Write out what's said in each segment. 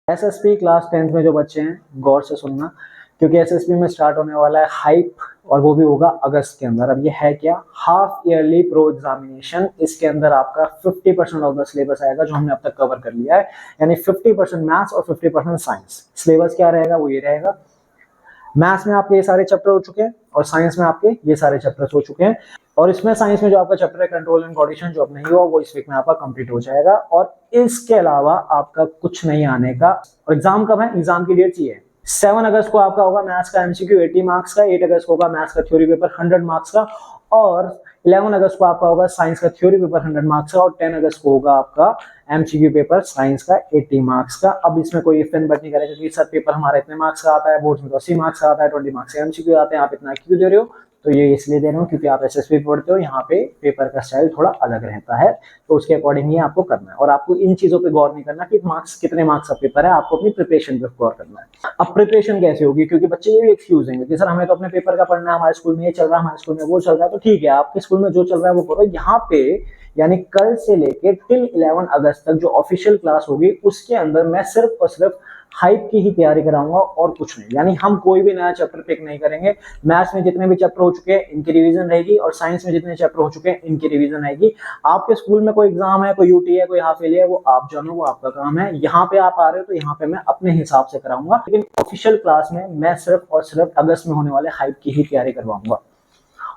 SSP class 10th में जो बच्चे हैं गौर से सुनना, क्योंकि एसएसपी में स्टार्ट होने वाला है हाइप और वो भी होगा अगस्त के अंदर। अब ये है क्या, हाफ ईयरली प्रो एग्जामिनेशन। इसके अंदर आपका 50% ऑफ द सिलेबस आएगा जो हमने अब तक कवर कर लिया है, यानी 50% मैथ्स और 50% साइंस। सिलेबस क्या रहेगा, वो ये रहेगा, मैथ्स में आपके ये सारे चैप्टर हो चुके हैं और साइंस में आपके ये सारे चैप्टर्स हो चुके हैं। और इसमें साइंस में जो आपका चैप्टर है कंट्रोल एंड कोऑर्डिनेशन, जो अब नहीं हुआ वो इस वीक में आपका कंप्लीट हो जाएगा। और इसके अलावा आपका कुछ नहीं आने का। और एग्जाम कब है, एग्जाम की डेट ये है 7 अगस्त को आपका होगा मैथ्स का एमसीक्यू 80 मार्क्स का, 8 अगस्त को होगा मैथ्स का थ्योरी पेपर 100 मार्क्स का, और 11 अगस्त को आपका होगा साइंस का थ्योरी पेपर 100 मार्क्स का, और 10 अगस्त को होगा आपका एमसीक्यू पेपर साइंस का 80 मार्क्स का। अब इसमें कोई इफ एंड बट नहीं करेगा क्योंकि सर पेपर हमारा इतने मार्क्स का आता है, बोर्ड में तो 80 मार्क्स का आता है, 20 मार्क्स का एमसीक्यू आते हैं, आप इतना क्यों दे रहे हो? तो ये इसलिए दे रहा हूँ क्योंकि आप एसएसपी पढ़ते हो, यहाँ पे पेपर का स्टाइल थोड़ा अलग रहता है, तो उसके अकॉर्डिंग ही आपको करना है। और आपको इन चीजों पे गौर नहीं करना कि मार्क्स कितने मार्क्स का पेपर है, आपको अपनी प्रिपरेशन पे गौर करना है। अब प्रिपरेशन कैसे होगी, क्योंकि बच्चे ये भी एक्सक्यूज देंगे कि सर हमें तो अपने पेपर का पढ़ना है, हमारे स्कूल में ये चल रहा है, हमारे स्कूल में वो चल रहा है। तो ठीक है, आपके स्कूल में जो चल रहा है वो करो। यहाँ पे यानी कल से लेके टिल 11 अगस्त तक जो ऑफिशियल क्लास होगी उसके अंदर मैं सिर्फ और सिर्फ हाइप की ही तैयारी कराऊंगा और कुछ नहीं। यानी हम कोई भी नया चैप्टर पिक नहीं करेंगे। मैथ्स में जितने भी चैप्टर हो चुके हैं इनकी रिवीजन रहेगी, और साइंस में जितने चैप्टर हो चुके हैं इनकी रिवीजन रहेगी। आपके स्कूल में कोई एग्जाम है, कोई यूटी है, कोई हाफ ईयरली है, वो आप जानो, वो आपका काम है। यहाँ पे आप आ रहे हो तो यहाँ पे मैं अपने हिसाब से कराऊंगा, लेकिन ऑफिशियल क्लास में मैं सिर्फ और सिर्फ अगस्त में होने वाले हाइप की ही तैयारी करवाऊंगा।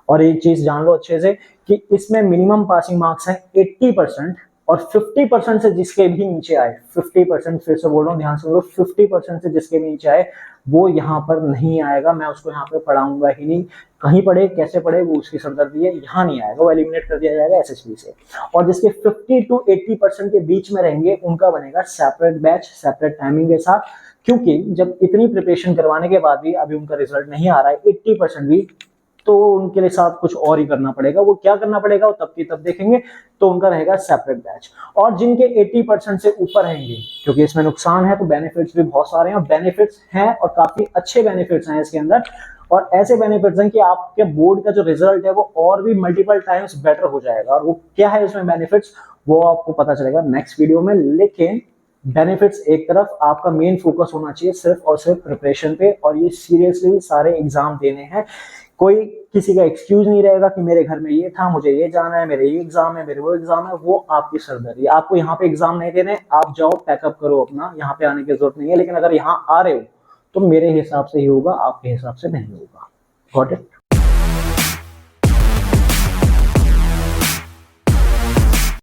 और एक चीज जान लो अच्छे से कि इसमें मिनिमम पासिंग मार्क्स है 80%, और 50% से जिसके भी नीचे आए, 50% फिर से बोल रहा हूँ, ध्यान से बोलो, 50% से जिसके भी नीचे आए वो यहाँ पर नहीं आएगा। मैं उसको यहाँ पे पढ़ाऊंगा ही नहीं। कहीं पढ़े, कैसे पढ़े, वो उसकी सरदर्दी है, यहाँ नहीं आएगा, वो एलिमिनेट कर दिया जाएगा एसएसबी से। और जिसके 50 to 80% के बीच में रहेंगे उनका बनेगा सेपरेट बैच, सेपरेट टाइमिंग के साथ। क्योंकि जब इतनी प्रिपरेशन करवाने के बाद भी अभी उनका रिजल्ट नहीं आ रहा है 80% भी, तो उनके लिए साथ कुछ और ही करना पड़ेगा। वो क्या करना पड़ेगा वो तब की तब देखेंगे। तो उनका रहेगा सेपरेट बैच। और जिनके 80% से ऊपर रहेंगे, क्योंकि इसमें नुकसान है तो बेनिफिट्स भी बहुत सारे हैं, और बेनिफिट्स हैं और काफी अच्छे बेनिफिट्स हैं इसके अंदर। और ऐसे बेनिफिट्स हैं कि आपके बोर्ड का जो रिजल्ट है वो और भी मल्टीपल टाइम्स बेटर हो जाएगा। और वो क्या है उसमें बेनिफिट्स, वो आपको पता चलेगा नेक्स्ट वीडियो में। लेकिन बेनिफिट्स एक तरफ, आपका मेन फोकस होना चाहिए सिर्फ और सिर्फ प्रिपरेशन पे, और ये सीरियसली सारे एग्जाम देने हैं। कोई किसी का एक्सक्यूज नहीं रहेगा कि मेरे घर में ये था, मुझे ये जाना है, मेरे ये एग्जाम है, मेरे वो एग्जाम है। वो आपकी सरदर्दी, आपको यहाँ पे एग्जाम नहीं देने, आप जाओ पैकअप करो अपना, यहाँ पे आने की जरूरत नहीं है। लेकिन अगर यहाँ आ रहे हो तो मेरे हिसाब से ही होगा, आपके हिसाब से नहीं होगा। Got it?